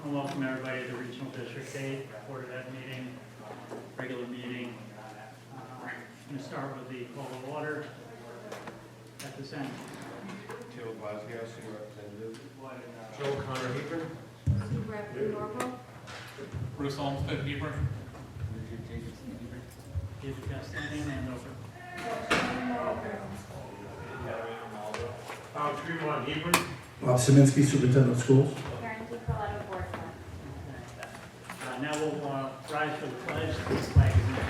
want to welcome everybody to the Regional District 8 Board of Ed meeting, regular meeting. I'm going to start with the call of order at this end. Joe Blasio, Senior Representative. Joe Connor Hebron. Sue Rham, Norval. Bruce Olmsted, Hebron. David Castanian, Andover. Tremont Hebron. Bob Szymanski, Superintendent of Schools. Karen DiCarlo, Board of Ed. Now we'll rise for the pledge. This flag is in the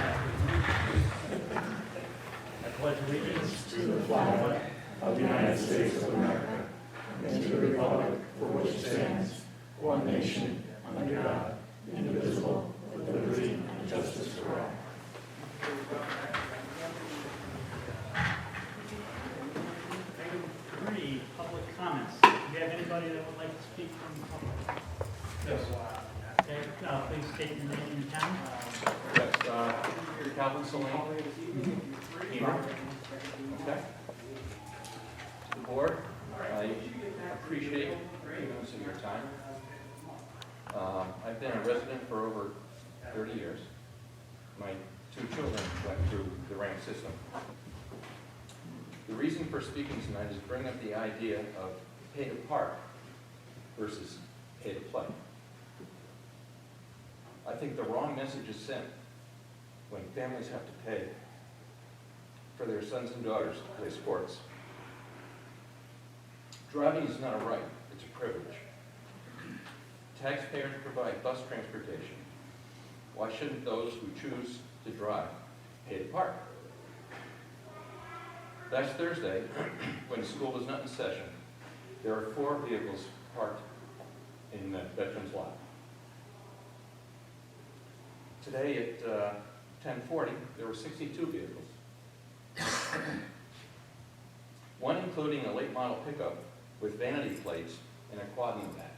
I pledge allegiance to the flag of the United States of America and to the republic for which it stands, one nation, under God, indivisible, with liberty and justice for all. Item 3, public comments. Do you have anybody that would like to speak from the public? Yes. Okay, please state your name and town. Yes, Calvin Saline. Hebron. Okay. To the board, I appreciate the use of your time. I've been a resident for over 30 years. My 2 children went through the Rham system. The reason for speaking tonight is to bring up the idea of pay to park versus pay to play. I think the wrong message is sent when families have to pay for their sons and daughters to play sports. Driving is not a right, it's a privilege. Taxpayers provide bus transportation. Why shouldn't those who choose to drive pay to park? Last Thursday, when school was not in session, there were 4 vehicles parked in the veterans' lot. Today at 10:40, there were 62 vehicles. One including a late model pickup with vanity plates and a quad in the back.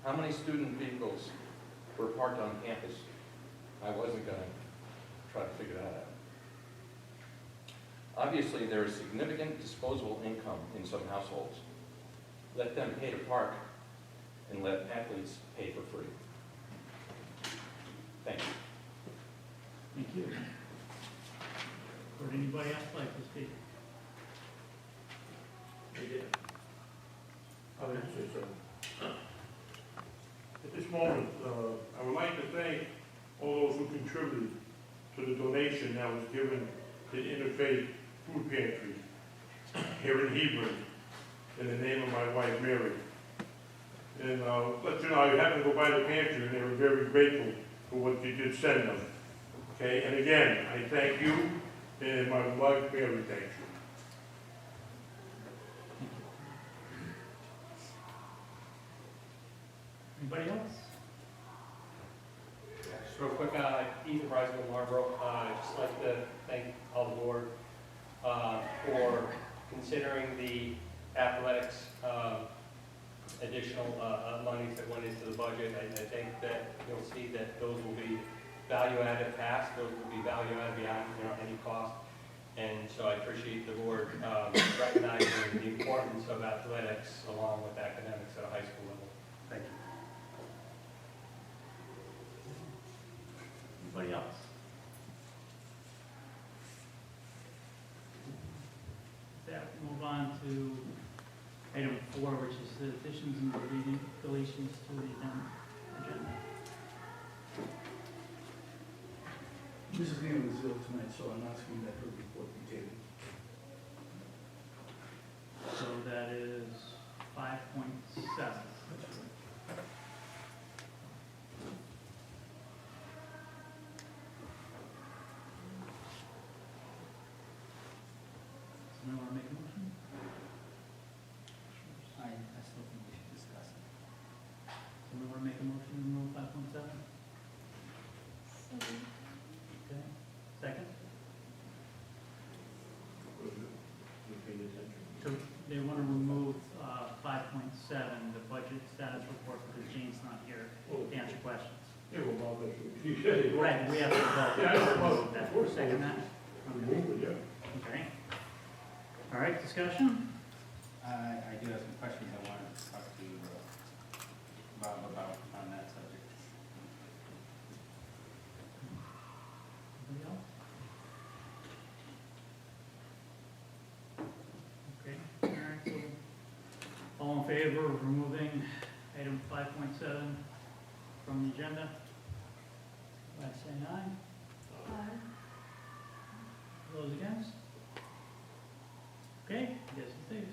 How many student vehicles were parked on campus? I wasn't going to try to figure that out. Obviously, there is significant disposable income in some households. Let them pay to park and let athletes pay for free. Thank you. Thank you. Would anybody else like to speak? I would say so. At this moment, I would like to thank all those who contributed to the donation that was given to the Interfaith Food Pantry here in Hebron in the name of my wife, Mary. And let you know, I happened to go by the pantry and they were very grateful for what you did send them. Okay, and again, I thank you and my wife, Mary, thanks you. Anybody else? Just real quick, Ethan Reisman, Marlboro. I'd just like to thank all the board for considering the athletics additional monies that went into the budget. I think that you'll see that those will be value-added past, those will be value-added beyond any cost. And so I appreciate the board recognizing the importance of athletics along with academics at a high school level. Thank you. Anybody else? With that, we'll move on to item 4, which is the additions and deletions to the agenda. Mrs. Neal is ill tonight, so I'm asking that her report be tabled. So that is 5.7. Someone want to make a motion? I still think we should discuss it. Someone want to make a motion to remove 5.7? Okay. Second? So they want to remove 5.7, the budget status report, because Jane's not here to answer questions. Yeah, well, Bob, you said it. Right, we have to vote. Yeah, I know. That, second that? Remove it, yeah. Okay. All right, discussion? I do have some questions I wanted to talk to Bob about on that subject. Anybody else? Okay, all right, so all in favor of removing item 5.7 from the agenda? By saying aye. Aye. Those against? Okay, yes, it is.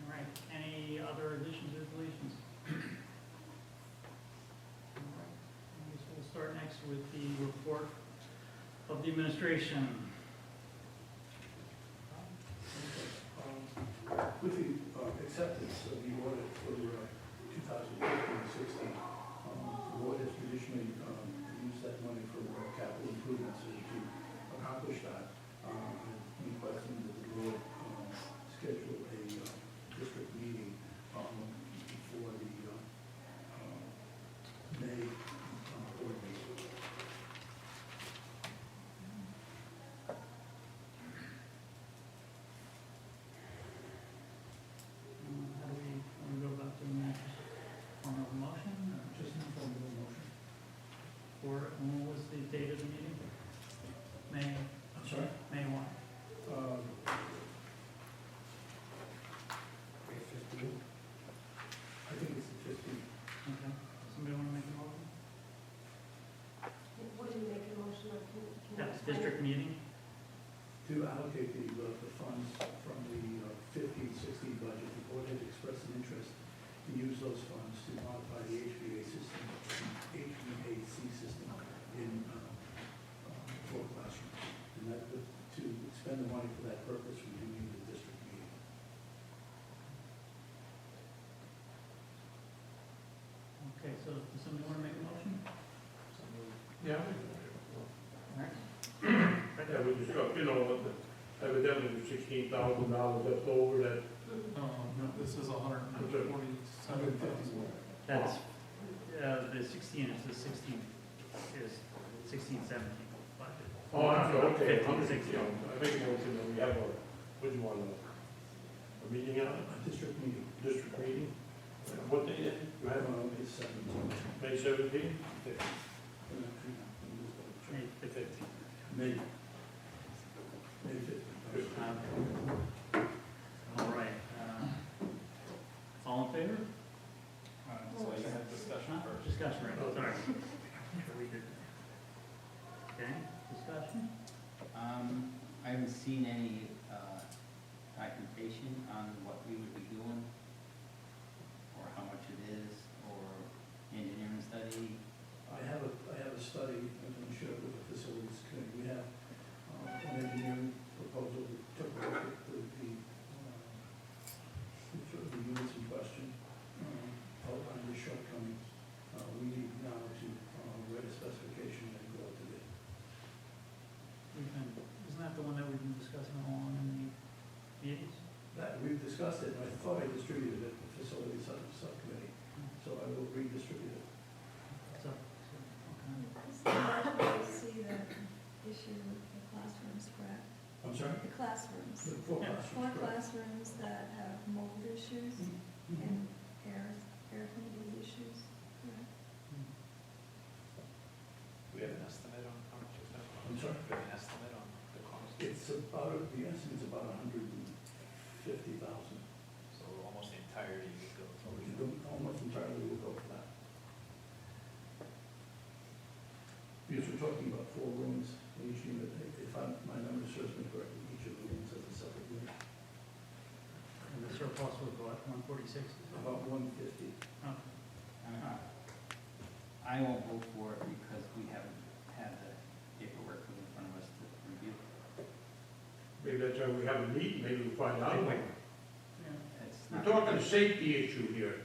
All right, any other additions or deletions? All right, I guess we'll start next with the report of the administration. With the acceptance of the audit for 2015-16, the board has traditionally used that money for capital improvements. And to accomplish that, we requested that the board schedule a district meeting for the May board meeting. How do we want to go about doing that? Just form of a motion, or Just in form of a motion. or when was the date of the meeting? May, I'm sorry? May 1. I think it's the 15th. Okay, somebody want to make a motion? What do you make a motion of? Can you That's explain? district meeting? To allocate the funds from the 15-16 budget, the board had expressed an interest to use those funds to modify the HVAC system in 4 classrooms. And that, to spend the money for that purpose, we do need the district meeting. Okay, so does somebody want to make a motion? Yeah. All right. Yeah, we discussed, evidently there's $16,000 left over that, No, this is 147,000. That's, the 16 is the 16, is 16-17 budget. oh, I'm sorry, okay. 15, 16. I think we have what do you want, a meeting on it? A district meeting. District meeting? What day is it? You have May 17th. May 17th? May 15. May 15th. All right, all in favor? So you have discussion first. Discussion, right, sorry. Sure we did. Okay, discussion? I haven't seen any documentation on what we would be doing, or how much it is, or engineering study. I have a study, I'm going to share it with the facilities committee. We have an engineering proposal that took a look at the units in question, outlined the shortcomings. We need now to write a specification and go out to bid. Isn't that the one that we've been discussing all along in the meetings? That, we've discussed it, and I thought I distributed it to the facilities subcommittee, so I will redistribute it. So, okay. You see the issue with the classrooms, correct? I'm sorry? The classrooms. The 4 Yeah. classrooms. 4 correct. classrooms that have mold issues Mhm. and air humidity issues, correct? We have an estimate on how much is that? I'm sorry? We have an estimate on the cost, It's about, the estimate's about 150,000. so almost the entirety would go towards it. Almost entirely will go for that. Because we're talking about 4 rooms in each unit. If my memory serves me correctly, each of the rooms has a separate unit. And the surplus was what, 146? About 150. Oh, I won't vote for it because we haven't had the paperwork in front of us to review. Maybe that's why we have a meeting, maybe we'll find out. yeah. It's We're not. talking a safety issue here.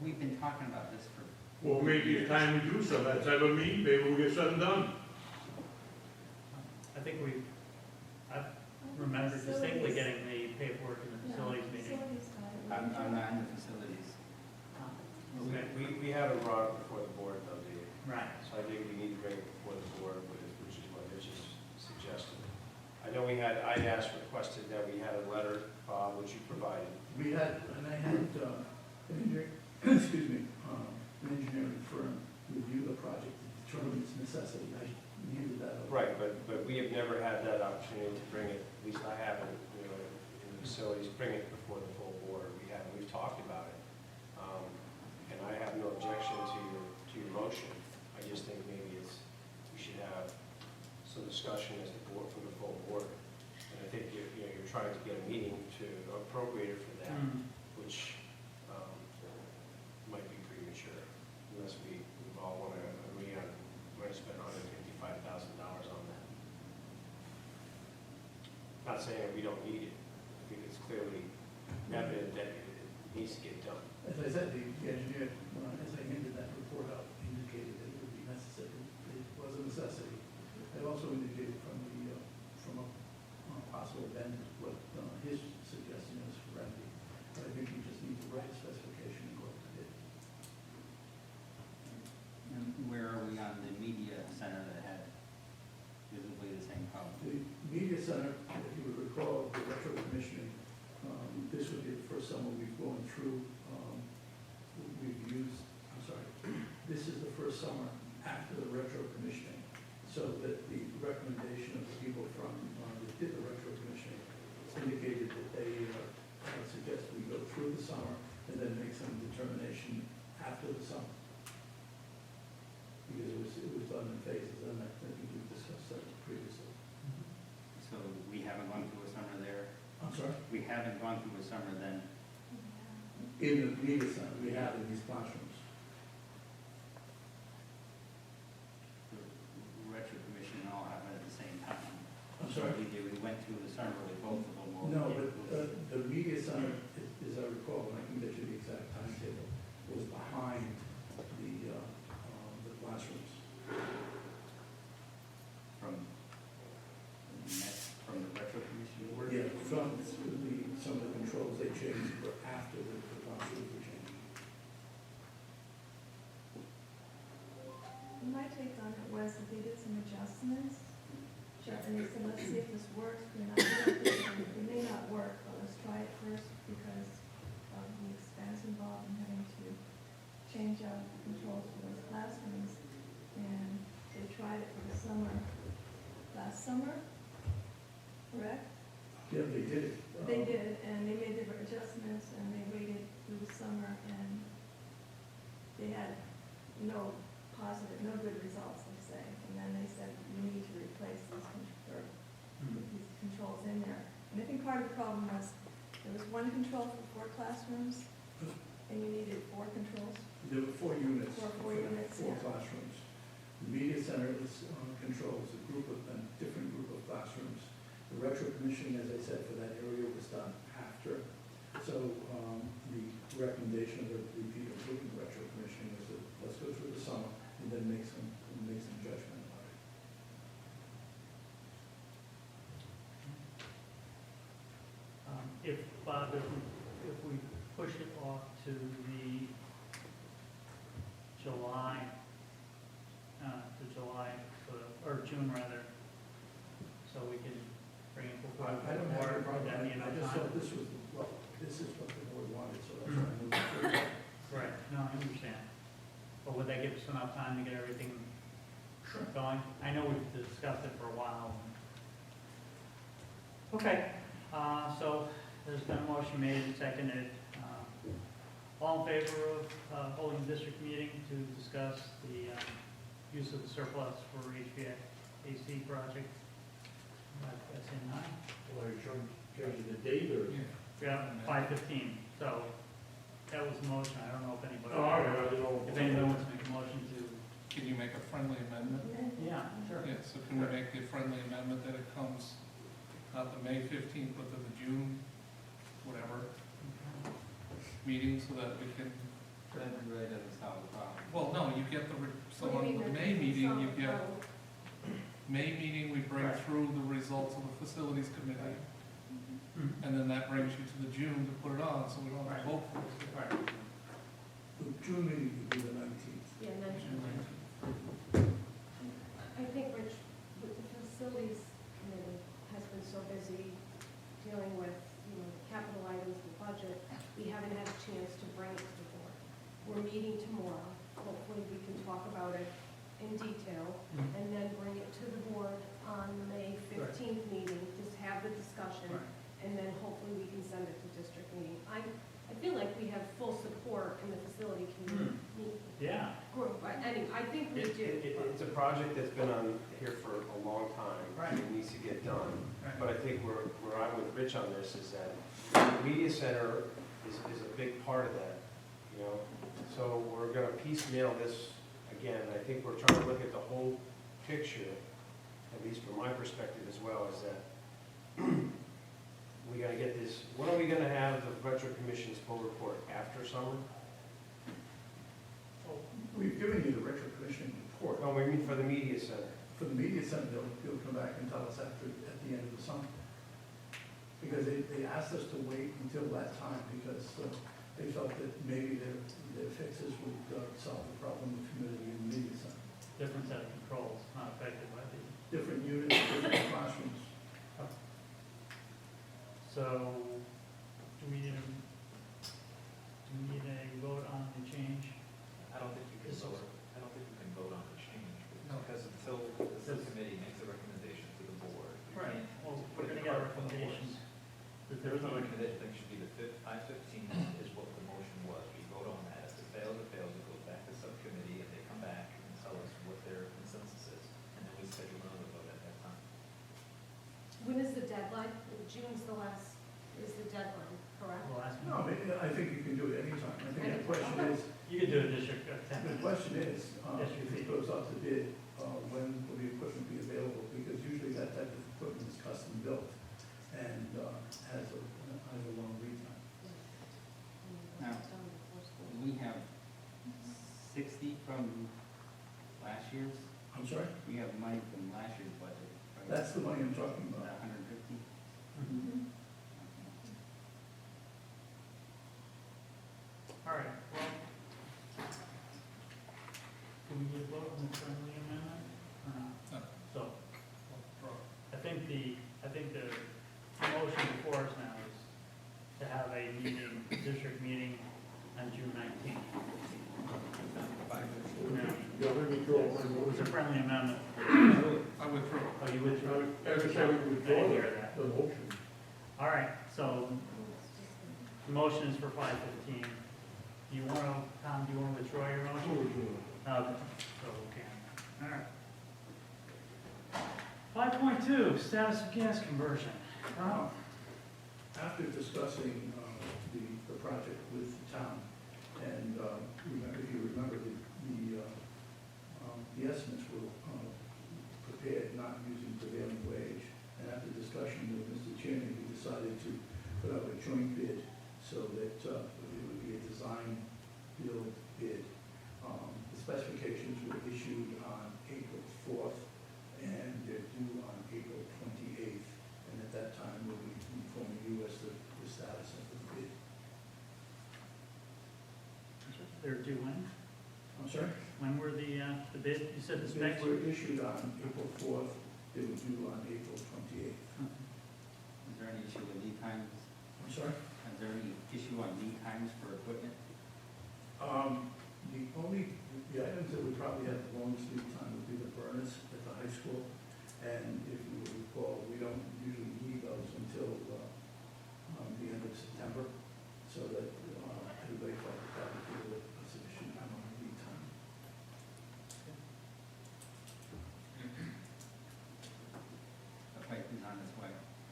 We've been talking about this for. Well, maybe it's time we do so, let's have a meeting, maybe we'll get something done. I think I remember distinctly getting the paperwork in the facilities meeting. Facilities got it. I'm not in the facilities. We haven't brought it before the board of the, Right. so I think we need to bring it before the board, which is what Mitch has suggested. I know we had items they asked, requested that we had a letter, which you provided. We had, and I had, an engineer, excuse me, an engineering firm review the project to determine its necessity. I needed that. Right, but we have never had that opportunity to bring it, at least I haven't, you know, in the facilities, bring it before the full board. We've talked about it. And I have no objection to your motion. I just think maybe we should have some discussion as the board, from the full board. And I think you're trying to get a meeting to appropriate it for that, which might be premature, unless we all want to agree on, we're going to spend $155,000 on that. Not saying that we don't need it. I think it's clearly evident that it needs to get done. As I said, the engineer, as I handed that report out, indicated that it would be necessary. It was a necessity. I also indicated from a possible vendor what his suggestion is for remedy. But I think we just need to write a specification and go to bid. And where are we on the media center that had visibly the same problem? The media center, if you would recall, the retro commissioning, this would be the first summer we've gone through, this is the first summer after the retro commissioning, so that the recommendation of the people from, that did the retro commissioning indicated that they suggest we go through the summer and then make some determination after the summer. Because it was done in phases, and I think we discussed that previously. So we haven't gone through a summer there? I'm sorry? We haven't gone through a summer then? In the media center, we have in these classrooms. The retro commission all happened at the same time. I'm sorry? We went through the summer with both of them. or No, we but did- the media center, as I recall, and I can get you the exact timetable, was behind the classrooms. From the retro commission? Yeah, from some of the controls they changed were after the classrooms were changed. My take on it was that they did some adjustments, and they said, let's see if this works. It may not work, but let's try it first because of the expense involved in having to change out the controls for those classrooms. And they tried it for the summer, last summer, correct? Yeah, they did it. They did, and they made their adjustments, and they waited through the summer, and they had no good results, let's say. And then they said, you need to replace these controls in there. And I think part of the problem was, there was one control for 4 classrooms, and you needed 4 controls. There were 4 units. Four units, 4 yeah. classrooms. The media center controls a different group of classrooms. The retro commissioning, as I said, for that area was done after. So the recommendation of the people doing the retro commissioning was that let's go through the summer and then make some judgment about it. If Bob, if we push it off to the July, or June rather, so we can bring it before I don't the have a board, problem. would that be enough I just time? thought this is what the board wanted, so that's why I moved it forward. Right, no, I understand. But would that give us enough time to get everything going? I know we've discussed it for a while. Okay, so there's been a motion made and seconded. All in favor of holding a district meeting to discuss the use of the surplus for HVAC project? That's in 9. Well, you're trying to give you the date or? Yeah, 5:15. So that was the motion. I don't know if anybody, I don't know. if anyone wants to make a motion to. Can you make a friendly amendment? Yeah, sure. Yeah, so can we make the friendly amendment that it comes not the May 15th, but the June, whatever, meeting so that we can, That really doesn't solve the problem. well, no, you get so on the May meeting, you get, May meeting, we bring Right. through the results of the facilities committee, and then that brings you to the June to put it on, so we don't have to vote for it. Right. The June meeting would be the 19th. Yeah, and then June 19th. I think, Rich, with the facilities committee has been so so busy dealing with, you know, capital items, the budget, we haven't had a chance to bring it to the board. We're meeting tomorrow, hopefully we can talk about it in detail, Mhm. and then bring it to the board on the May 15th meeting, just have the discussion, Right. and then hopefully we can send it to district meeting. I feel like we have full support in the facility community Yeah. group, anyway, I think we do. It's a project that's been on here for a long time. Right. It needs to get done. Right. But I think where I'm with Rich on this is that the media center is a big part of that, you know? So we're gonna piecemeal this again. I think we're trying to look at the whole picture, at least from my perspective as well, is that we gotta get this, when are we gonna have the Retro Commission's full report? After summer? We've given you the retro commission report. No, we mean for the media center. For the media center, they'll come back and tell us at the end of the summer. Because they asked us to wait until that time because they felt that maybe their fixes would solve the problem of humidity in the media center. Different set of controls, not affected by the, Different units, different classrooms. so, do we need a vote on the change? I don't think you can This- vote, I don't think you can vote on the change, No. because until the subcommittee makes a recommendation to the board. you Right, can't well, put we're it gonna get a cart before the horse. recommendation. There is no recommendation, I think it should be the 515 is what the motion was, we vote on that, if it fails, it goes back to subcommittee, and they come back and tell us what their consensus is, and then we schedule another vote at that time. When is the deadline? June's the last, is the deadline, correct? The last No, one? I think you can do it anytime. I think the question is, You could do a district of 10 the minutes. question is, Yes, if it goes out to bid, when will the equipment be available? Because usually that type of equipment is custom built and has a long lead time. Now, we have 60 from last year's, I'm sorry? we have money from last year's budget, right? That's the money I'm talking about. 150? Mhm. All right, well, do we get a vote on the friendly amendment or not? No. So, I think the motion before us now is to have a meeting, district meeting on June 19th. Now, Yeah, let me draw my it was a motion. friendly amendment. I withdraw. Oh, you withdrew? As I said, we I didn't withdraw hear that. the motion. All right, so the motion is for 5:15. Do you want to, Tom, do you want to withdraw your motion? Okay, so we can. All right. 5.2, status of gas conversion. After discussing the project with the town, and if you remember, the estimates were prepared not using prevailing wage, and after discussion with Mr. Chairman, we decided to put out a joint bid so that it would be a design build bid. The specifications were issued on April 4th, and they're due on April 28th, and at that time, we'll be informing you as to the status of the bid. They're due when? I'm sorry? When were the bid? You said the The specs bids were issued on April 4th, they were due on April 28th. Is there any issue with lead times? I'm sorry? Is there any issue on lead times for equipment? The items that would probably have the longest lead time would be the burners at the high school. And if you will recall, we don't usually need those until the end of September, so that everybody felt that that would give a sufficient amount of lead time. The pipe is on its way.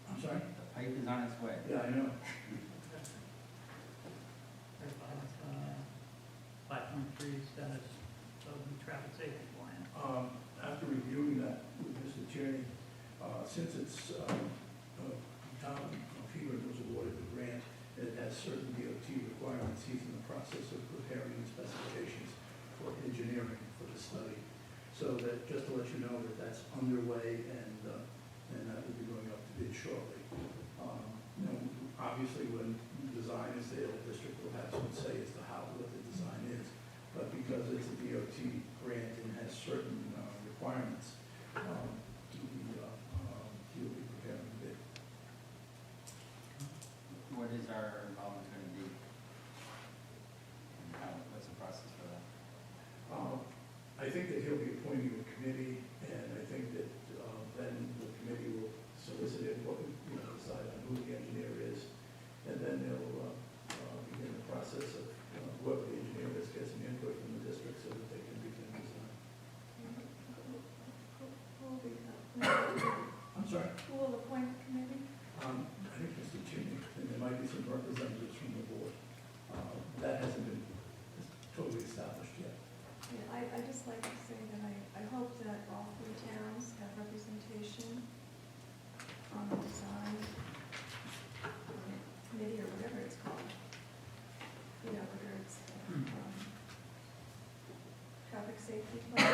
I'm sorry? The pipe is on its way. Yeah, I know. 5.3, status of the traffic safety plan. After reviewing that with Mr. Tierney, since it's, town of Hebron was awarded the grant, it has certain DOT requirements. He's in the process of preparing the specifications for engineering for the study. So that, just to let you know that that's underway and that will be going up to bid shortly. Obviously, when design is there, the district will have some say as to what the design is. But because it's a DOT grant and has certain requirements, he'll be preparing the bid. is our involvement going to be? And what's the process for that? I think that he'll be appointing a committee, and I think that then the committee will solicit input, decide on who the engineer is, and then they'll begin the process of whoever the engineer is gets some input from the district so that they can begin design. Who will be the- I'm sorry? Who will appoint the committee? I think Mr. Cheney, and there might be some representatives from the board. That hasn't been totally established yet. Yeah, I just like to say that I hope that all three towns have representation on the design committee or whatever it's called. Whether it's traffic safety plan.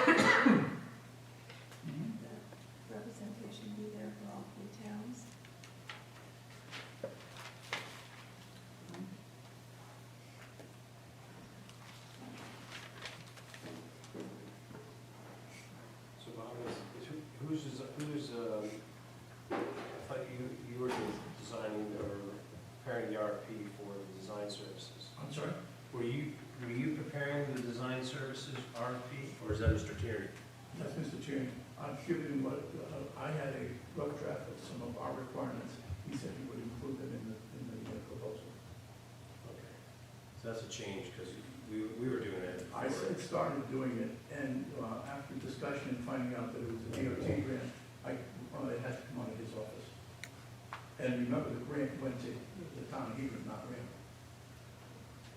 That representation be there for all three towns. So Bob, I thought you were designing or preparing the RFP for the design services. I'm sorry? Were you preparing the design services RFP, or is that Mr. Tierney? That's Mr. Chairman. I've given what, I had a rough draft of some of our requirements. He said he would include them in the proposal. Okay. So that's a change, because we were doing it. I had started doing it, and after discussion and finding out that it was a DOT grant, it had to come out of his office. And remember, the grant went to the town of Hebron, not Rham.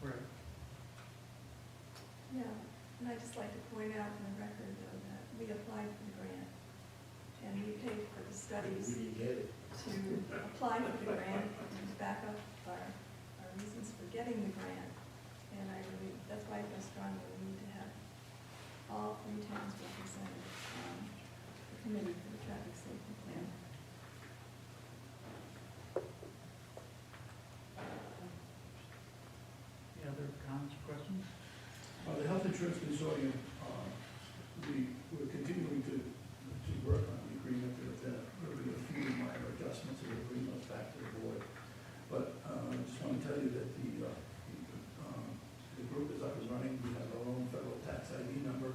Right. Yeah, and I'd just like to point out in the record, though, that we applied for the grant, and we paid for the studies We get it. to apply for the grant and to back up our reasons for getting the grant. And that's why I feel strongly we need to have all three towns represented on the committee for the traffic safety plan. Any other comments or questions? The Health Insurance Consortium, we're continuing to work on the agreement. There'll be a few minor adjustments that will bring those back to the board. But I just want to tell you that the group is up and running. We have our own federal tax ID number.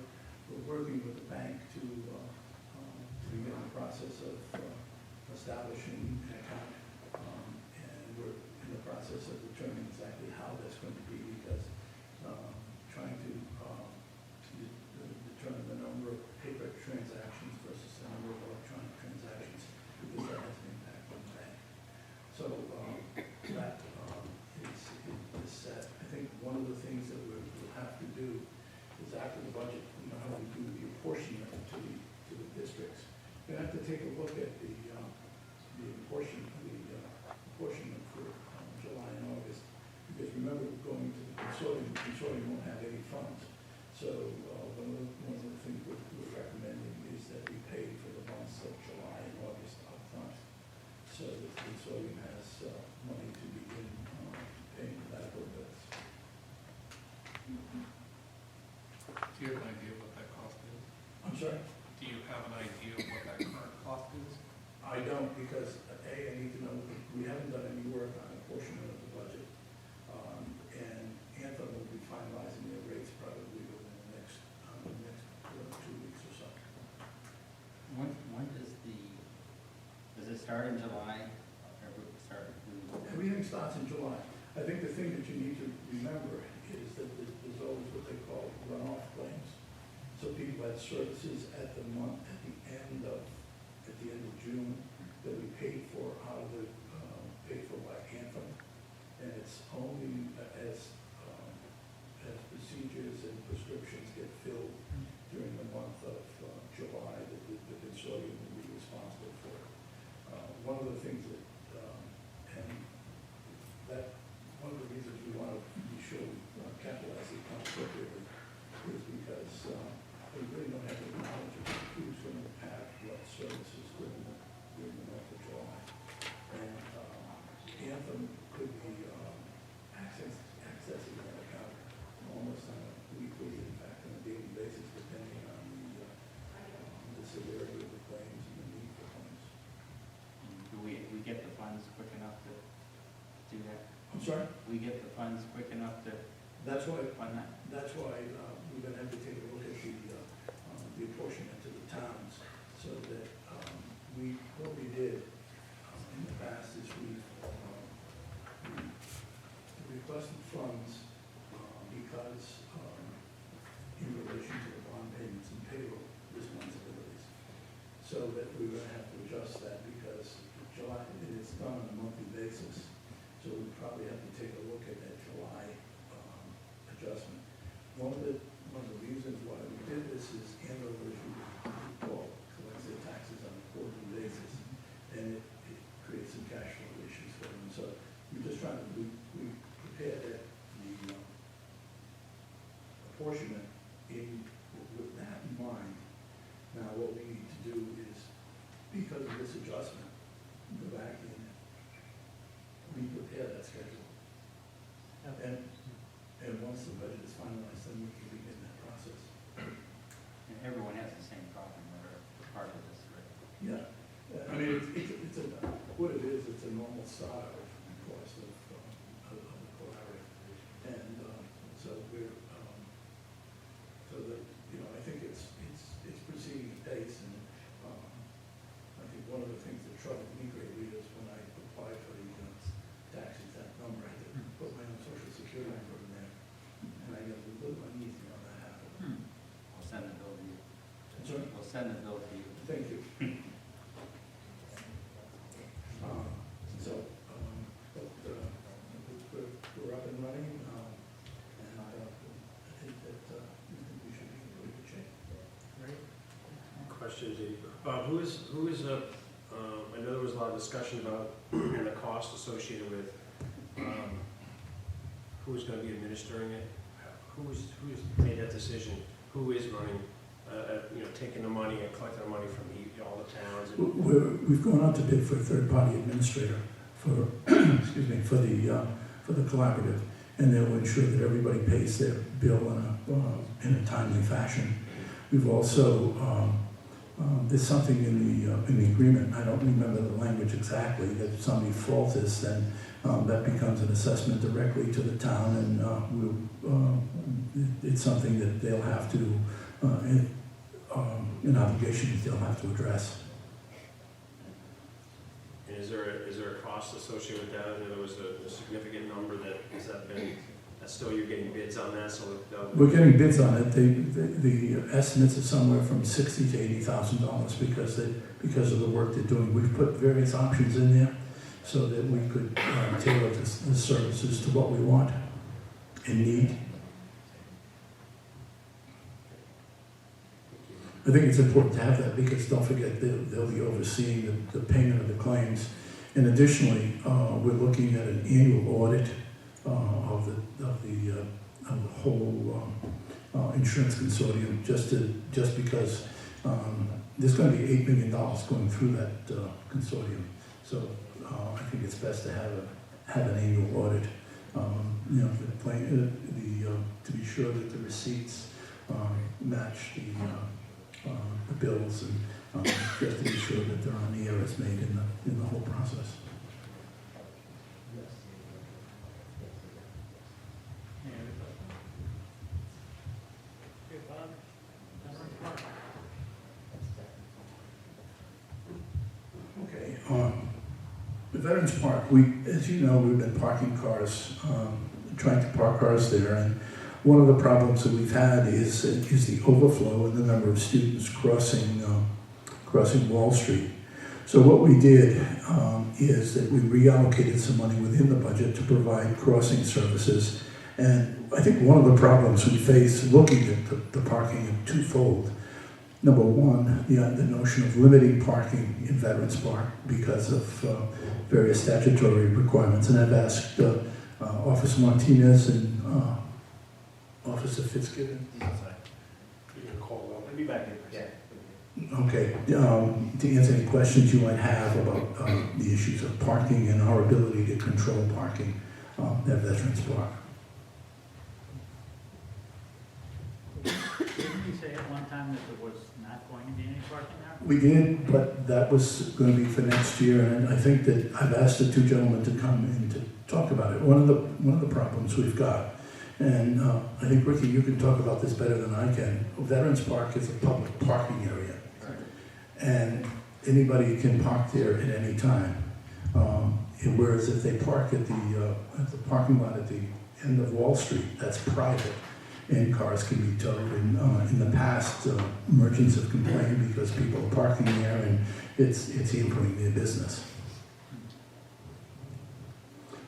We're working with the bank to begin the process of establishing an account. And we're in the process of determining exactly how that's going to be, because trying to determine the number of paper transactions versus the number of electronic transactions, because that has an impact on the bank. So that is set. I think one of the things that we'll have to do is, after the budget, how we do the apportionment to the districts. We have to take a look at the apportionment for July and August, because remember, going to the consortium won't have any funds. So one of the things we're recommending is that we pay for the months of July and August upfront, so that the consortium has money to begin paying medical bills. Do you have an idea what that cost is? I'm sorry? Do you have an idea of what that current cost is? I don't, because I need to know, we haven't done any work on apportionment of the budget. And Anthem will be finalizing their rates probably within the next 2 weeks or so. When does it start in July? Or would it start? Everything starts in July. I think the thing that you need to remember is that there's always what they call runoff claims. So people had services at the end of June that we paid for paid for by Anthem. And it's only as procedures and prescriptions get filled during the month of July that the consortium will be responsible for. One of the things one of the reasons we want to be sure we capitalize the account appropriately is because we really don't have any knowledge of who's going to have what services during the month of July. And Anthem could be accessing that account almost on a weekly, in fact, on a daily basis, depending on the severity of the claims and the need for claims. Do we get the funds quick enough to do that? sorry, We get the funds quick enough to that's why, fund that? that's why we're gonna have to take a look at the apportionment to the towns, so that what we did in the past is we requested funds because in relation to the bond payments and payroll responsibilities, so that we're gonna have to adjust that because July, it's done on a monthly basis, so we probably have to take a look at that July adjustment. One of the reasons why we did this is Andover, as you recall, collects their taxes on a quarterly basis, and it creates some cash flow issues for them. So we're just trying to, we prepared the apportionment with that in mind. Now, what we need to do is, because of this adjustment, go back and re-prepare that schedule. And once the budget is finalized, then we can begin that process. And everyone has the same problem, they're part of this, right? Yeah, I mean, what it is, it's a normal start of course of the collaborative. And so we're, so that, I think it's proceeding at pace, and I think one of the things that troubled me greatly is when I applied for the tax exempt number, I had to put my own social security number in there, and I got a little uneasy on that happening. We'll send the bill to you. Sorry? We'll send the bill to you. Thank you. We're up and running, and I think that we should be in really good shape. Question, Dave. Bob, who is, I know there was a lot of discussion about the cost associated with, who is gonna be administering it? Who's made that decision? Who is running, taking the money and collecting the money from all the towns? And We've gone out to bid for a third-party administrator for, excuse me, for the collaborative, and they'll ensure that everybody pays their bill in a timely fashion. We've also, there's something in the agreement, I don't remember the language exactly, that if somebody faults this, then that becomes an assessment directly to the town, and it's something that they'll have to, an obligation that they'll have to address. And is there a cost associated with that? I know there was a significant number that's still you're getting bids on that, so. We're getting bids on it. The estimates are somewhere from $60,000 to $80,000 because of the work they're doing. We've put various options in there so that we could tailor the services to what we want and need. I think it's important to have that because don't forget they'll be overseeing the payment of the claims. And additionally, we're looking at an annual audit of the whole insurance consortium, just because there's going to be $8 million going through that consortium. So I think it's best to have an annual audit, to be sure that the receipts match the bills, and just to be sure that there aren't any errors made in the whole process. Okay, Bob? Okay, the Veterans Park, as you know, we've been parking cars, trying to park cars there, and one of the problems that we've had is the overflow and the number of students crossing Wall Street. So what we did is that we reallocated some money within the budget to provide crossing services, and I think one of the problems we face looking at the parking is twofold. Number one, the notion of limiting parking in Veterans Park because of various statutory requirements. And I've asked Officer Martinez and Officer Fitzgibbon. You can call them. I'll be back in. Yeah. Okay, to answer any questions you might have about the issues of parking and our ability to control parking at Veterans Park. Didn't you say at one last time that there was not going to be any parking there? We did, but that was going to be for next year, and I think that I've asked the two gentlemen to come and to talk about it. One of the problems we've got, and I think, Ricky, you can talk about this better than I can. Veterans Park is a public parking area, and anybody can park there at any time. Whereas if they park at the parking lot at the end of Wall Street, that's private, and cars can be towed. And in the past, merchants have complained because people are parking there, and it's hindering their business.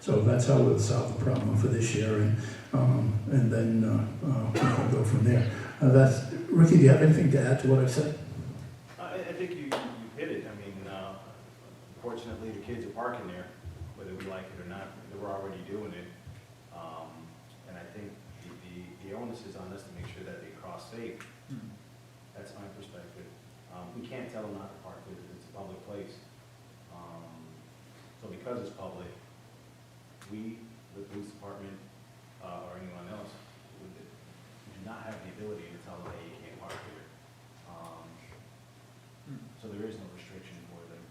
So that's how we'll solve the problem for this year, and then we can go from there. Ricky, do you have anything to add to what I've said? I think you hit it. I mean, fortunately, the kids are parking there, whether we like it or not. We're already doing it. And I think the onus is on us to make sure that they cross safe. That's my perspective. We can't tell them not to park because it's a public place. So because it's public, we, the police department, or anyone else, do not have the ability to tell them, hey, you can't park here. So there is no restriction for them.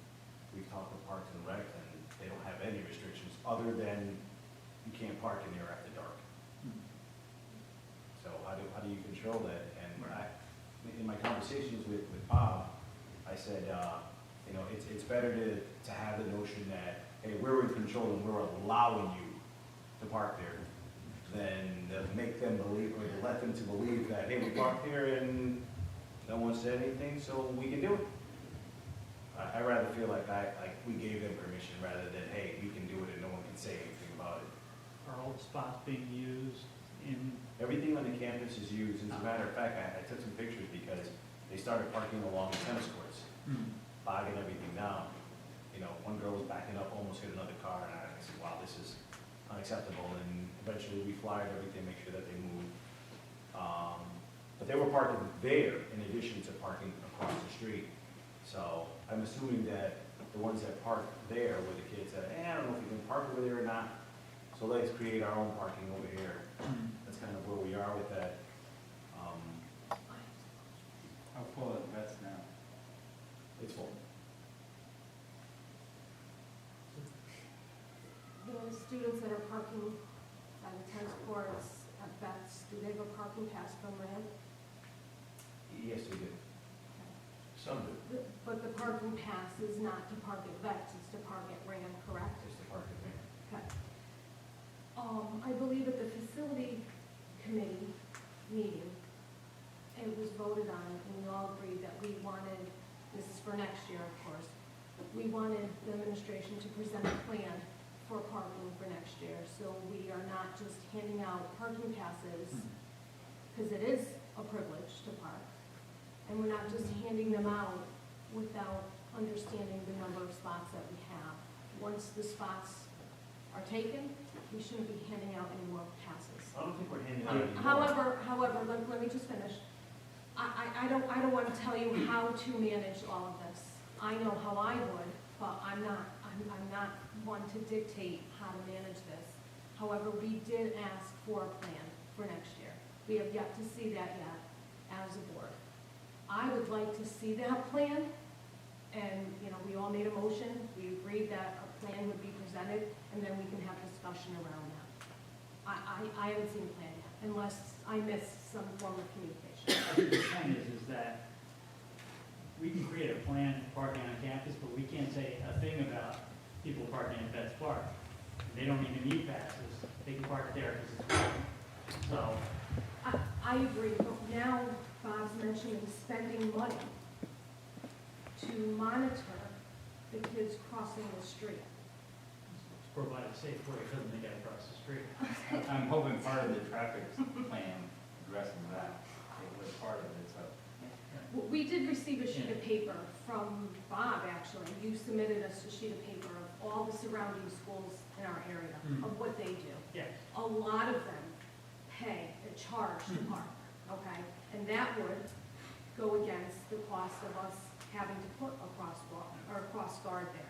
We've talked to Parks and Rec, and they don't have any restrictions other than you can't park in there after dark. So how do you control that? And in my conversations with Bob, I said, it's better to have the notion that, hey, we're in control and we're allowing you to park there than to make them believe, or to let them to believe that, hey, we parked here and no one said anything, so we can do it. I rather feel like we gave them permission rather than, hey, we can do it and no one can say anything about it. Are all the spots being used in? Everything on the campus is used. As a matter of fact, I took some pictures because they started parking along the tennis courts, bogging everything down. One girl was backing up, almost hit another car, and I said, wow, this is unacceptable. And eventually we flyed everything, make sure that they moved. But they were parking there in addition to parking across the street. So I'm assuming that the ones that parked there were the kids that, I don't know if you can park over there or not. So let's create our own parking over here. That's kind of where we are with that. How full are the vets now? It's full. The students that are parking by the tennis courts at Vets, do they have a parking pass from Rham? Yes, we do. Some do. But the parking pass is not to park at Vets, it's to park at Rham, correct? Just the parking there. Okay. I believe at the facility committee meeting, it was voted on, and we all agreed that we wanted, this is for next year, of course, we wanted the administration to present a plan for parking for next year, so we are not just handing out parking passes, because it is a privilege to park, and we're not just handing them out without understanding the number of spots that we have. Once the spots are taken, we shouldn't be handing out any more passes. I don't think we're handing out any more. However, let me just finish. I don't want to tell you how to manage all of this. I know how I would, but I'm not one to dictate how to manage this. However, we did ask for a plan for next year. We have yet to see that yet as a board. I would like to see that plan, and, we all made a motion. We agreed that a plan would be presented, and then we can have discussion around that. I haven't seen a plan yet, unless I missed some form of communication. I think the point is that we can create a plan for parking on campus, but we can't say a thing about people parking at Vets Park. They don't even need passes. They can park there because it's parking. So, I agree, but now Bob's mentioning spending money to monitor the kids crossing the street. provide a safe way for them to get across the street. I'm hoping part of the traffic plan addressing that, it was part of it, so. We did receive a sheet of paper from Bob, actually. You submitted us a sheet of paper of all the surrounding schools in our area, of what they do. Yes. A lot of them pay a charge to park, okay? And that would go against the cost of us having to put a crosswalk or a cross guard there.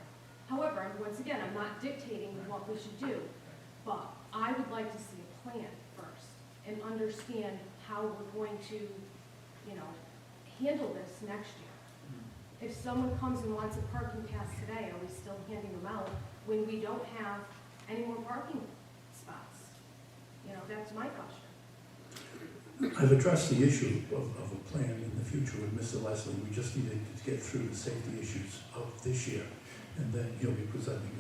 However, once again, I'm not dictating what we should do, but I would like to see a plan first and understand how we're going to, handle this next year? If someone comes and wants a parking pass today, are we still handing them out when we don't have any more parking spots? You know, that's my question. I've addressed the issue of a plan in the future with Mr. Leslie. We just needed to get through the safety issues of this year. And then he'll be presenting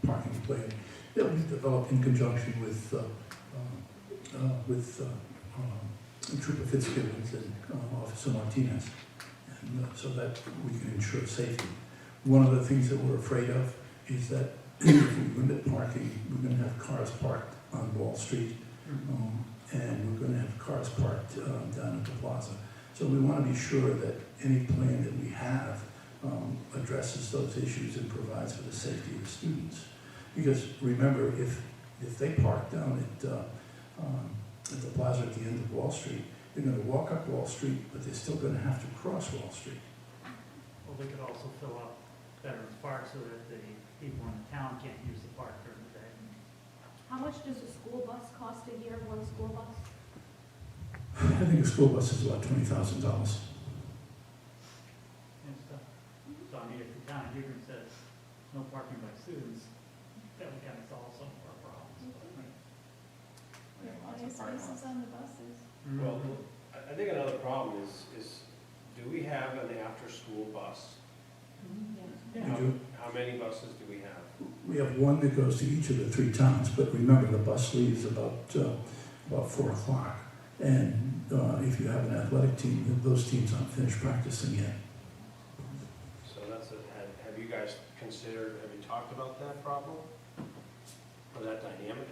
a parking plan. It'll be developed in conjunction with Trooper Fitzgibbons and Officer Martinez, and so that we can ensure safety. One of the things that we're afraid of is that if we limit parking, we're going to have cars parked on Wall Street, and we're going to have cars parked down at the plaza. So we want to be sure that any plan that we have addresses those issues and provides for the safety of the students. Because remember, if they park down at the plaza at the end of Wall Street, they're going to walk up Wall Street, but they're still going to have to cross Wall Street. Well, we could also fill up Veterans Park so that the people in the town can't use the park during the day. How much does a school bus cost a year, one school bus? I think a school bus is about $20,000. And stuff. So I mean, if the town of Hebron says no parking by students, that would kind of solve some of our problems. We have lots Any of parking spaces lots. on the buses? Well, I think another problem is do we have an after-school bus? We do. How many buses do we have? We have one that goes to each of the 3 towns, but remember, the bus leaves about 4 o'clock. And if you have an athletic team, those teams aren't finished practicing yet. So have you guys considered, have you talked about that problem? Or that dynamic?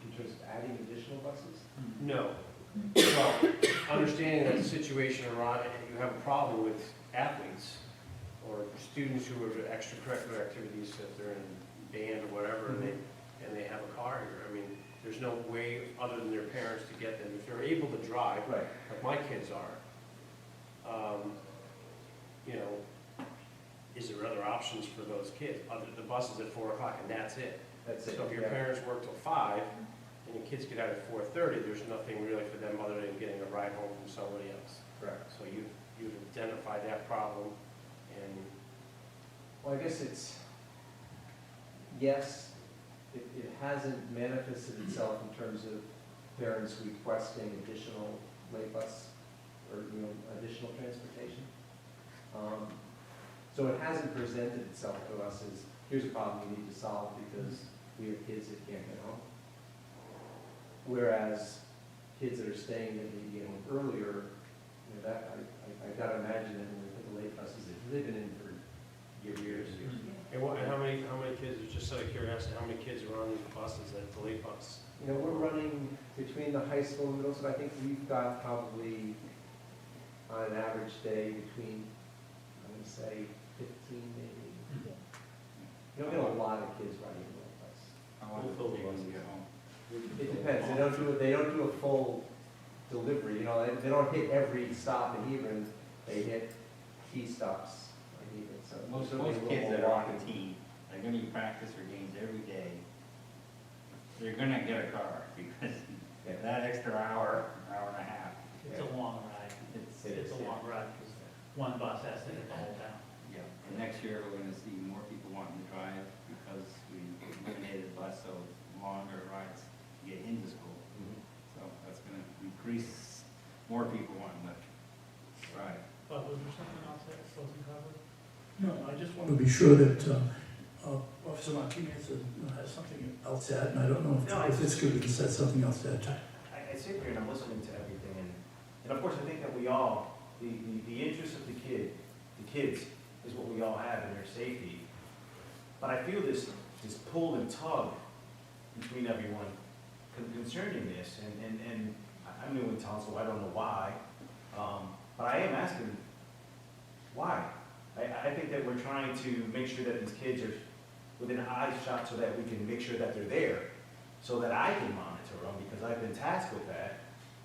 In terms of adding additional buses? No. Well, understanding that the situation around, you have a problem with athletes or students who are extracurricular activities, if they're in band or whatever, and they have a car here. I mean, there's no way other than their parents to get them. If they're able to drive, Right. like my kids are, you know, is there other options for those kids? The bus is at 4 o'clock and that's it. That's it. So if your yeah. parents work till 5 and your kids get out at 4:30, there's nothing really for them other than getting a ride home from somebody else. Correct. So you've identified that problem and, Well, I guess it's, yes, it hasn't manifested itself in terms of parents requesting additional late bus or, additional transportation. So it hasn't presented itself to us as, here's a problem we need to solve because we have kids that can't get home. Whereas kids that are staying at maybe earlier, that, I gotta imagine that when we put the late buses in, they've been in for years. and how many kids, just out of curiosity, how many kids are on these buses at the late bus? We're running between the high school and middle school, I think we've got probably, on an average day, between, I'm gonna say 15 maybe. You don't get a lot of kids riding the late bus. I want to We'll fill the take ones them we get. home. It depends, they don't do a full delivery, they don't hit every stop in Hebron, they hit key stops in Hebron, so. Most there's only a kids little that are on walking. the team, they're gonna be practice or games every day. They're gonna get a car because that extra hour and a half, It's a long ride. it's, It's a long ride because one bus has to hit the whole town. yeah. And next year, we're gonna see more people wanting to drive because we eliminated bus, so longer rides to get into school. Mhm. So that's gonna increase more people wanting to drive. But was there something else that wasn't covered? No, I just want to be sure that Officer Martinez has something else to add, and I don't know No, I if Fitzgibbons said something else to add. I sit here and I'm listening to everything, and of course, I think that we all, the interest of the kids is what we all have in their safety. But I feel this pull and tug between everyone concerning this, and I'm new in town, so I don't know why. But I am asking, why? I think that we're trying to make sure that these kids are within eye shot so that we can make sure that they're there, so that I can monitor them, because I've been tasked with that.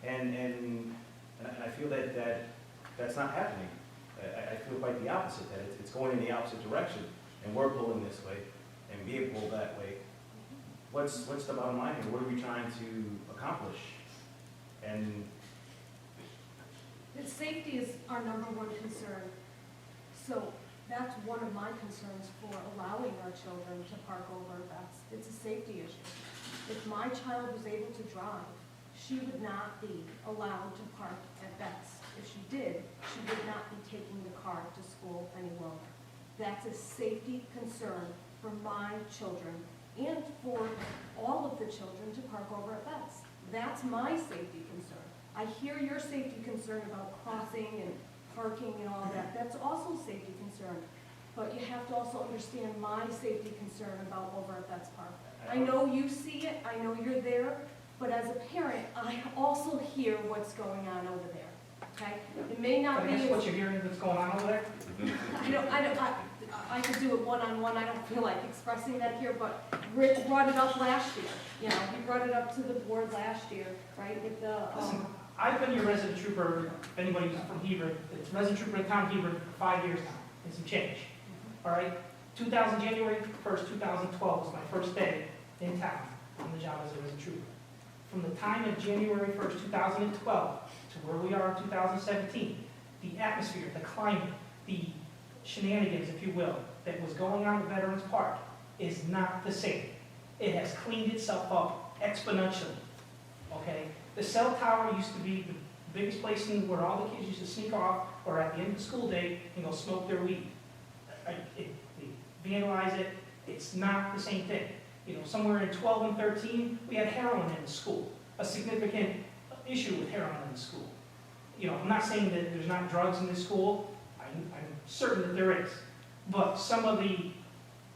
And I feel that that's not happening. I feel quite the opposite, that it's going in the opposite direction, and we're pulling this way, and being pulled that way. What's the bottom line here? What are we trying to accomplish? And Safety is our number one concern. So that's one of my concerns for allowing our children to park over. It's a safety issue. If my child was able to drive, she would not be allowed to park at Betts. If she did, she would not be taking the car to school any longer. That's a safety concern for my children and for all of the children to park over at Betts. That's my safety concern. I hear your safety concern about crossing and parking and all that. That's also a safety concern. But you have to also understand my safety concern about over at Betts Park. I know you see it, I know you're there, but as a parent, I also hear what's going on over there, okay? It may not be. I guess what you're hearing that's going on over there? I could do it one-on-one, I don't feel like expressing that here, but Rich brought it up last year. You know, he brought it up to the board last year, right, with the, Listen, I've been your resident trooper, if anybody's from Hebron, it's resident trooper in town Hebron for 5 years now, and some change. All right, January 1st, 2012 was my first day in town on the job as a resident trooper. From the time of January 1st, 2012 to where we are in 2017, the atmosphere, the climate, the shenanigans, if you will, that was going on at Veterans Park is not the same. It has cleaned itself up exponentially, okay? The cell tower used to be the biggest place where all the kids used to sneak off or at the end of the school day and go smoke their weed. They vandalize it, it's not the same thing. You know, somewhere in 12 and 13, we had heroin in the school, a significant issue with heroin in the school. You know, I'm not saying that there's not drugs in this school, I'm certain that there is, but some of the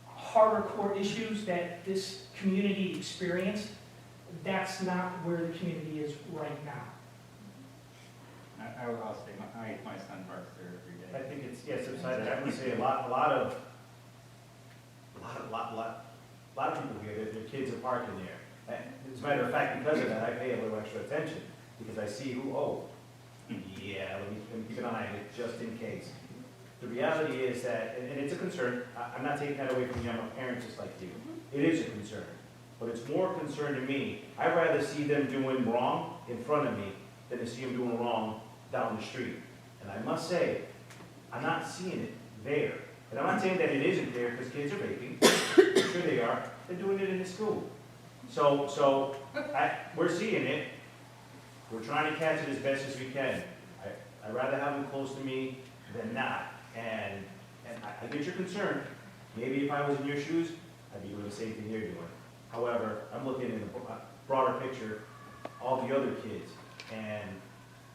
harder core issues that this community experienced, that's not where the community is right now. I'll say, my son parks there every day. I think it's, yes, subsided. I would say a lot of people here, their kids are parking there. And as a matter of fact, because of that, I pay a little extra attention, because I see yeah, let me keep an eye on it, just in case. The reality is that, and it's a concern, I'm not taking that away from you, I'm a parent just like you. It is a concern, but it's more a concern to me. I'd rather see them doing wrong in front of me than to see them doing wrong down the street. And I must say, I'm not seeing it there. And I'm not saying that it isn't there, because kids are vaping, I'm sure they are, they're doing it in the school. So we're seeing it, we're trying to catch it as best as we can. I'd rather have them close to me than not. And I get your concern. Maybe if I was in your shoes, I'd be doing the same thing you're doing. However, I'm looking in the broader picture, all the other kids. And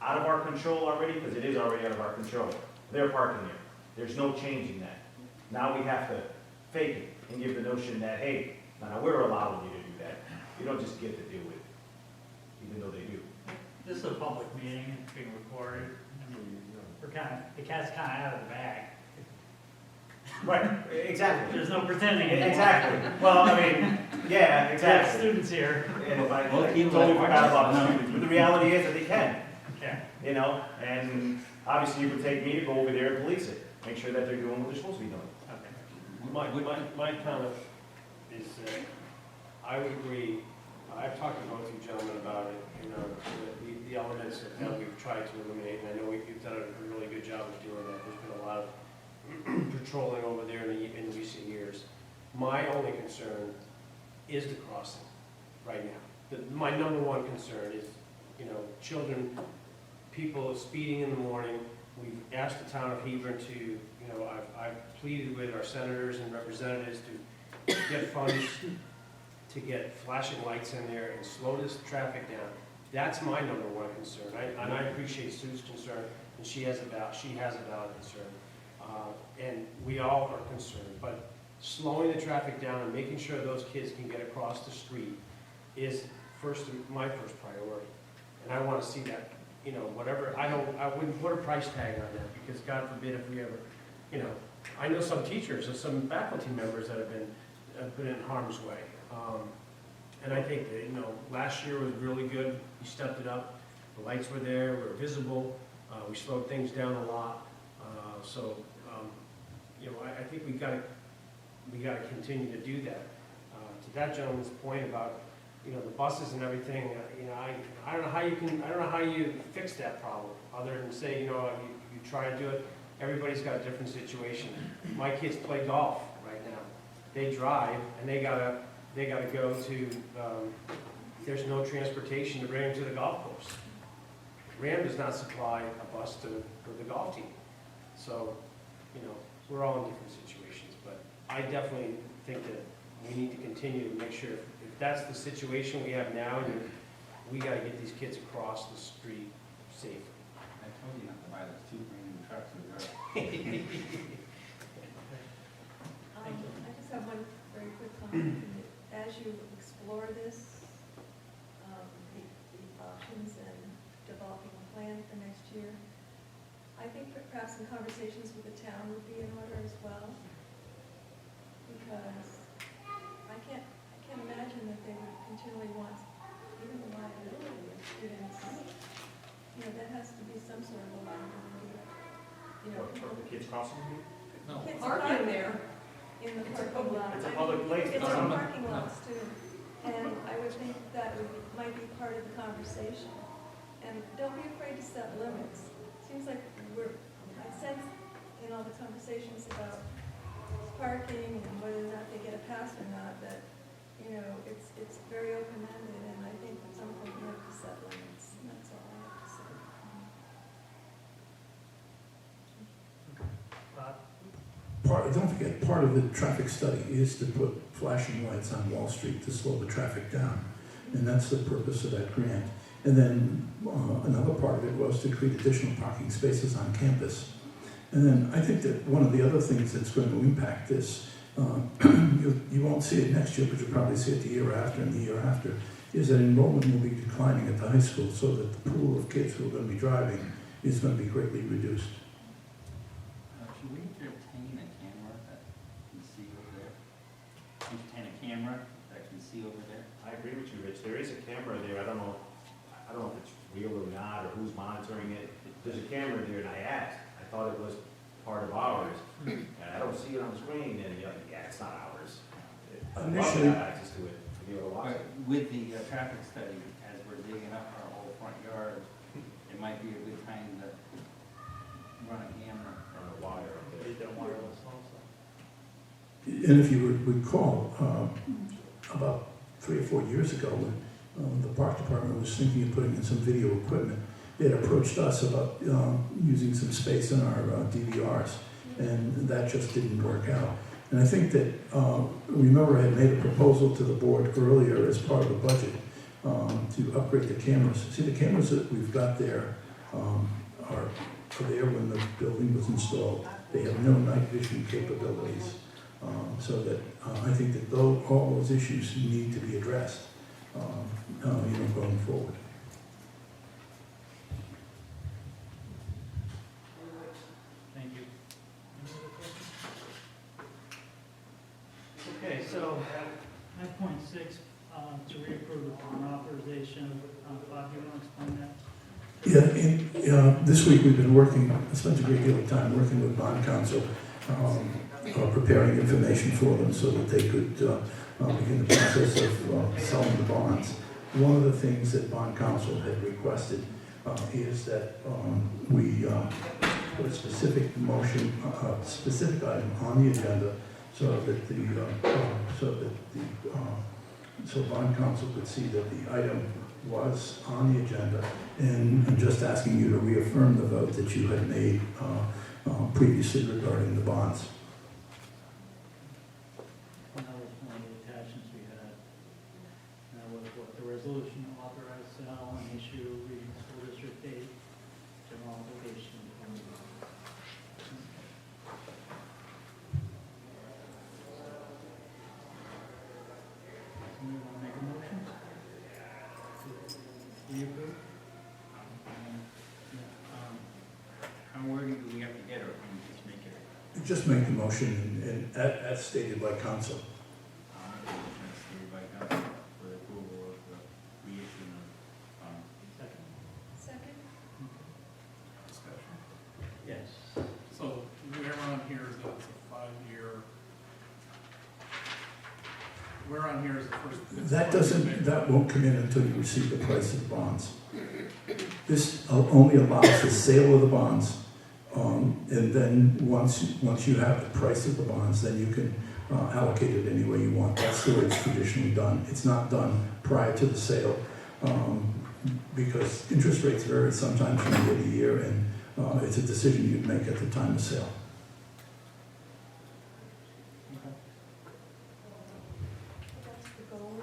out of our control already, because it is already out of our control, they're parking there. There's no changing that. Now we have to fake it and give the notion that, hey, now we're allowing you to do that. You don't just get to do it, even though they do. This is a public meeting, and it's being recorded. The cat's kind of out of the bag. Right, exactly. There's no pretending. Exactly. Well, I mean, yeah, We have exactly. students here. And if I Well, keep totally them forgot about apart. the students, but the reality is that they can, Yeah. you know, and obviously it would take me to go over there and police it, make sure that they're doing what they're supposed to be doing. Okay. My comment is that I would agree, I've talked to both you gentlemen about it, you know, the elements that we've tried to eliminate, and I know you've done a really good job of doing that. There's been a lot of patrolling over there in recent years. My only concern is the crossing right now. My number one concern is, you know, children, people speeding in the morning. We've asked the town of Hebron to, you know, I've pleaded with our senators and representatives to get funds to get flashing lights in there and slow this traffic down. That's my number one concern. And I appreciate Sue's concern, and she has a valid concern. And we all are concerned, but slowing the traffic down and making sure those kids can get across the street is my first priority. And I want to see that, you know, whatever, I wouldn't put a price tag on that, because God forbid if we ever, you know, I know some teachers and some faculty members that have been put in harm's way. And I think that, you know, last year was really good. We stepped it up. The lights were there, we were visible. We slowed things down a lot. You know, I think we got to continue to do that. To that gentleman's point about you know, the buses and everything, you know, I don't know how you can, I don't know how you fix that problem, other than say, you know, you try to do it. Everybody's got a different situation. My kids play golf right now. They drive, and they gotta go to, there's no transportation to bring them to the golf course. Rham does not supply a bus to the golf team. So, you know, we're all in different situations, but I definitely think that we need to continue to make sure, if that's the situation we have now, we gotta get these kids across the street safely. I told you not to buy those two brand new trucks with her. I just have one very quick comment. As you explore this, the options and developing a plan for next year, I think perhaps some conversations with the town would be in order as well. Because I can't imagine that they would continually want even the liability of students. You know, that has to be some sort of a liability. You know, The kids crossing? No. kids Parking there. in the parking lot. It's a public place. It's No, in no. parking lots too. And I would think that might be part of the conversation. And don't be afraid to set limits. Seems like I sense in all the conversations about parking and whether or not they get a pass or not, that, you know, it's very open-ended, and I think at some point you have to set limits, and that's all I have to say. Don't forget, part of the traffic study is to put flashing lights on Wall Street to slow the traffic down. And that's the purpose of that grant. And then another part of it was to create additional parking spaces on campus. And then I think that one of the other things that's going to impact this, you won't see it next year, but you'll probably see it the year after and the year after, is that enrollment will be declining at the high school, so that the pool of kids who are going to be driving is going to be greatly reduced. Should we obtain a camera that can see over there? Obtain a camera that can see over there? I agree with you, Rich. There is a camera there. I don't know if it's real or not, or who's monitoring it. There's a camera there, and I asked. I thought it was part of ours. And I don't see it on the screen, and you're like, yeah, it's not ours. I'd love to have access to it, to be able to watch But it. with the traffic study, as we're digging up our whole front yard, it might be a good time to run a camera. On the wire up there. They did wireless also. And if you would recall, about 3 or 4 years ago, when the park department was thinking of putting in some video equipment, they had approached us about using some space in our DVRs, and that just didn't work out. And I think that, remember I had made a proposal to the board earlier as part of the budget to upgrade the cameras. See, the cameras that we've got there are there when the building was installed. They have no night vision capabilities. So that I think that all those issues need to be addressed, going forward. Thank you. Any other questions? Okay, so 9.6, to reapprove the bond authorization. Bob, you want to explain that? Yeah, this week we've been I spent a great deal of time working with bond counsel, preparing information for them so that they could begin the process of selling the bonds. One of the things that bond counsel had requested is that we put a specific motion, a specific item on the agenda so bond counsel could see that the item was on the agenda, and I'm just asking you to reaffirm the vote that you had made previously regarding the bonds. That was one of the attachments we had. That was what, the resolution to authorize sale and issue Regional School District 8 general obligation. Somebody want to make a motion? Do you approve? How wordy do we have to get, or can we just make it? Just make the motion and as stated by counsel. For the approval of the reissue of, Second? Second? Discussion. Yes. So where on here is that it's a 5-year we're on here as the first. That doesn't, that won't come in until you receive the price of the bonds. This only allows the sale of the bonds, and then once you have the price of the bonds, then you can allocate it any way you want. That's the way it's traditionally done. It's not done prior to the sale, because interest rates vary sometimes from year to year, and it's a decision you'd make at the time of sale. That's the goal.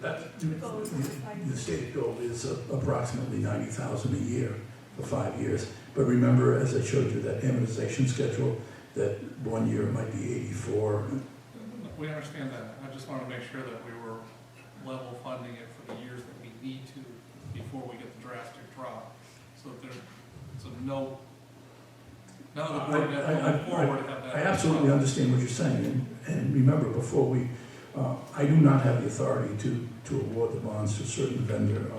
That, The goal is the stated goal is approximately 90,000 a year for 5 years. But remember, as I showed you, that amortization schedule, that 1 year might be 84. We understand that. I just want to make sure that we were level funding it for the years that we need to before we get the drastic drop. So that there's, so no, none of the board that going forward have that. I absolutely understand what you're saying, and remember, before we, I do not have the authority to award the bonds to a certain vendor.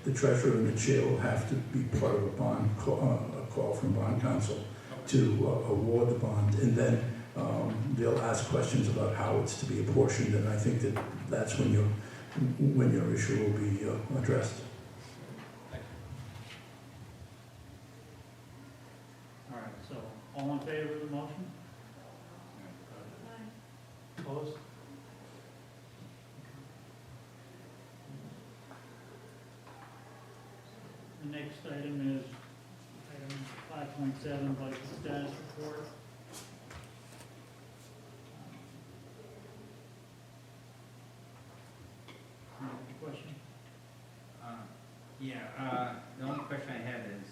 The treasurer and the chair will have to be part of a bond, a call from bond counsel to award the bond, and then they'll ask questions about how it's to be apportioned, and I think that that's when your issue will be addressed. All right, so all in favor of the motion? Opposed? The next item is item 5.7, budget status report. Any question? The only question I have is,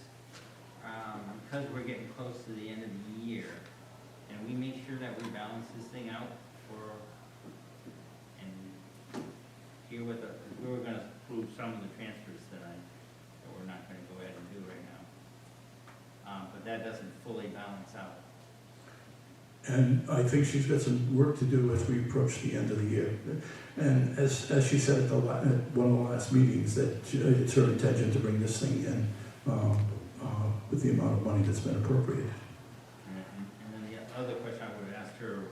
because we're getting close to the end of the year, and we make sure that we balance this thing out for, and here with the, we were gonna approve some of the transfers tonight, that we're not gonna go ahead and do right now. But that doesn't fully balance out. And I think she's got some work to do as we approach the end of the year. And as she said at one of the last meetings, that it's her intention to bring this thing in with the amount of money that's been appropriated. And then the other question I would have asked her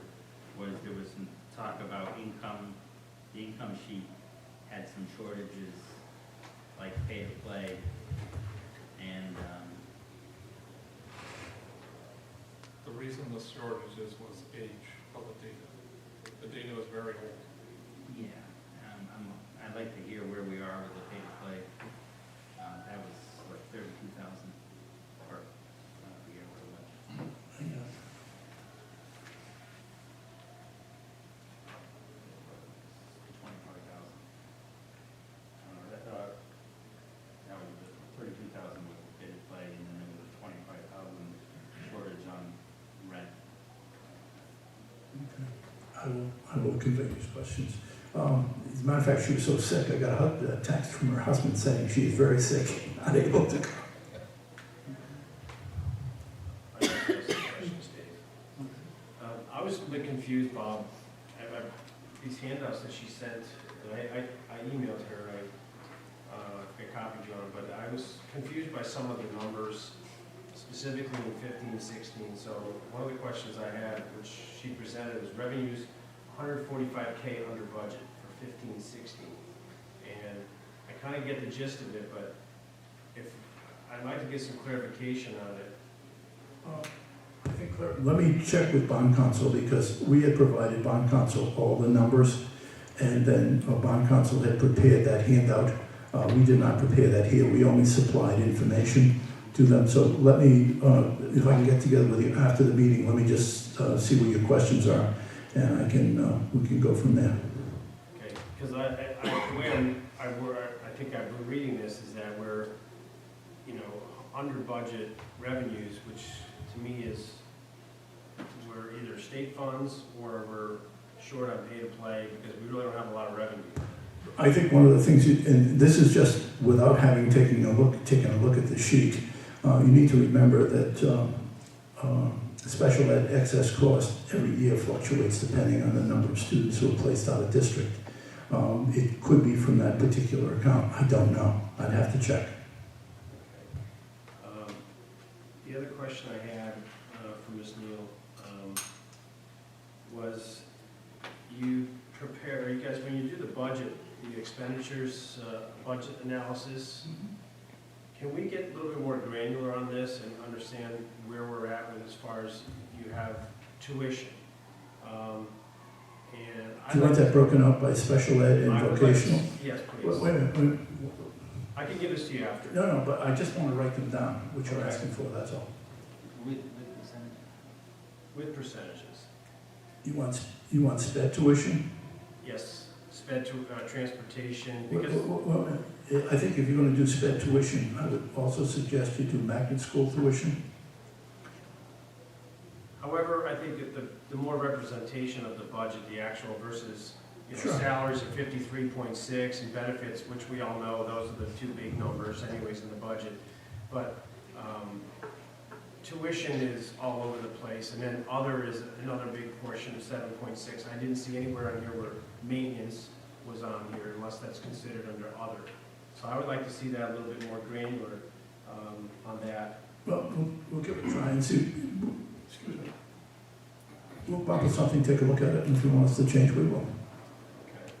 was, there was some talk about income, the income sheet had some shortages, like pay to play, and, The reason the shortages was age of the data. The data was very old. yeah, I'd like to hear where we are with the pay to play. That was, what, 32,000, or, I forget what it was. 25,000. That was the 32,000 was pay to play, and then there was a 25,000 shortage on rent. I will convey these questions. As a matter of fact, she was so sick, I got a text from her husband saying she is very sick, not able to come. I was a bit confused, Bob. These handouts that she sent, I emailed her, I copied you on, but I was confused by some of the numbers, specifically in 15, 16. So one of the questions I had, which she presented, was revenues 145K under budget for 15, 16. And I kind of get the gist of it, but I'd like to get some clarification on it. I think, let me check with bond counsel, because we had provided bond counsel all the numbers, and then bond counsel had prepared that handout. We did not prepare that here, we only supplied information to them. So let me, if I can get together with you after the meeting, let me just see what your questions are, and we can go from there. Okay, because the way I think I've been reading this is that we're, under budget revenues, which to me is, we're either state funds or we're short on pay to play because we really don't have a lot of revenue. I think one of the things, and this is just without having taken a look at the sheet, you need to remember that special ed excess cost every year fluctuates depending on the number of students who are placed out of district. It could be from that particular account. I don't know. I'd have to check. The other question I had for Ms. Neal was, you prepare, you guys, when you do the budget, the expenditures, budget analysis, can we get a little bit more granular on this and understand where we're at with as far as you have tuition? And Do you want that broken out by special ed and I would like- vocational? Yes, Wait, please. wait a minute. I can give this to you after. No, but I just want to write them down, what you're Okay. asking for, that's all. With percentage? With percentages. You want sped tuition? Yes, sped to, transportation, Well, because, I think if you're going to do sped tuition, I would also suggest you do magnet school tuition. however, I think that the more representation of the budget, the actual versus, you know, Sure. salaries of 53.6 and benefits, which we all know, those are the two big numbers anyways in the budget. But, tuition is all over the place, and then other is another big portion of 7.6. I didn't see anywhere on here where maintenance was on here, unless that's considered under other. So I would like to see that a little bit more granular, on that. Well, we'll give it a try and see. Excuse me. We'll bubble something, take a look at it, and if you want us to change, we will. Okay.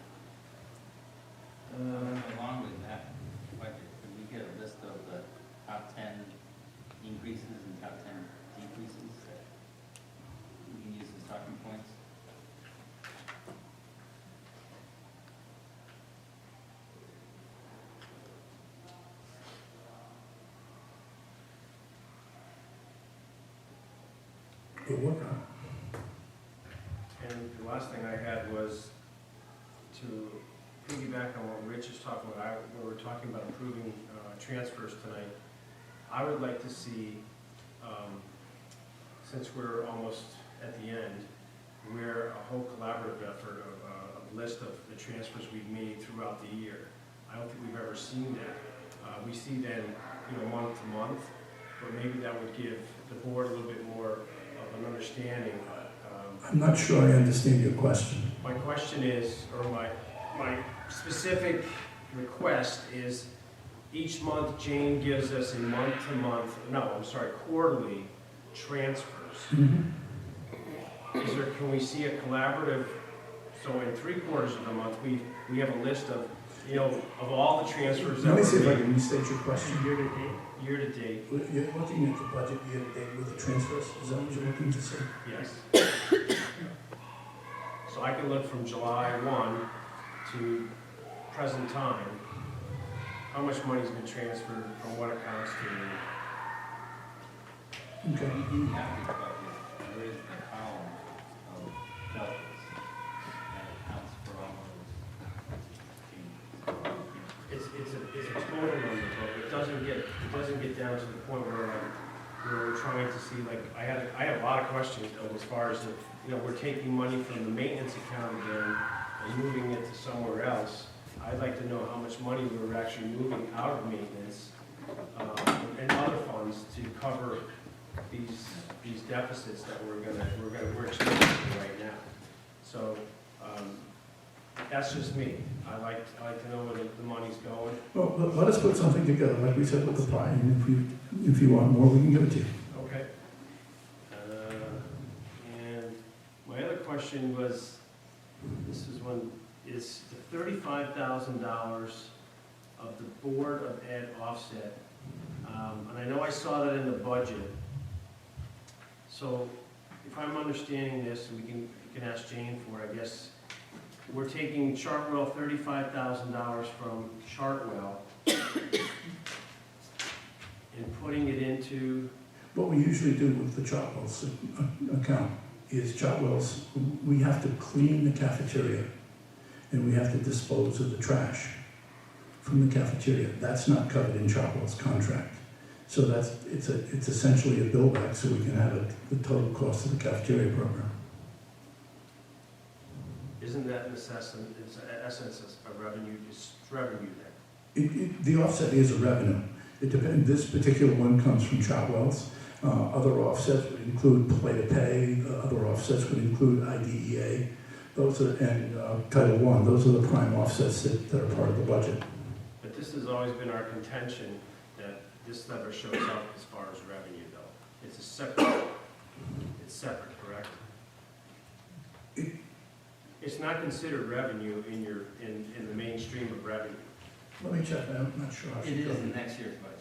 Along with that budget, could we get a list of the top 10 increases and top 10 decreases that we can use as talking points? We'll work on it. And the last thing I had was to piggyback on what Rich is talking about. We were talking about approving transfers tonight. I would like to see, since we're almost at the end, where a whole collaborative effort of a list of the transfers we've made throughout the year. I don't think we've ever seen that. We see them, you know, month to month, but maybe that would give the board a little bit more of an understanding. I'm not sure I understand your question. My question is, or my specific request is, each month Jane gives us a quarterly transfers. Is there, can we see a collaborative, so in 3/4 of the month, we have a list of, you know, of all the transfers that Let me see if I were can restate your question. made year to date. You're looking at the budget year to date with the transfers, is that what you're looking to say? Yes. So I can look from July 1 to present time, how much money's been transferred from what accounts to, Okay. In that budget, there is the column of deltas that accounts for all those changes. it's a total number, but it doesn't get down to the point where we're trying to see, like, I had a lot of questions though, as far as, you know, we're taking money from the maintenance account again and moving it to somewhere else. I'd like to know how much money we're actually moving out of maintenance, and other funds to cover these deficits that we're experiencing right now. So, that's just me. I like to know where the money's going. Well, let us put something together, like we said with the pie, and if you want more, we can give it to you. Okay. And my other question was, this is one, is the $35,000 of the Board of Ed offset. And I know I saw that in the budget. So if I'm understanding this, and you can ask Jane for it, I guess, we're taking Chartwell $35,000 from Chartwell and putting it into, What we usually do with the Chartwell's account is Chartwell's, we have to clean the cafeteria and we have to dispose of the trash from the cafeteria. That's not covered in Chartwell's contract. So it's essentially a bill back so we can have the total cost of the cafeteria program. isn't that in essence a revenue, it's revenue then? The offset is a revenue. It depends, this particular one comes from Chartwell's. Other offsets would include play to pay, other offsets would include IDEA. Those are, and Title I, those are the prime offsets that are part of the budget. But this has always been our contention, that this never shows up as far as revenue though. It's separate, correct? It's not considered revenue in the mainstream of revenue. Let me check, I'm not sure. It is in next year's budget.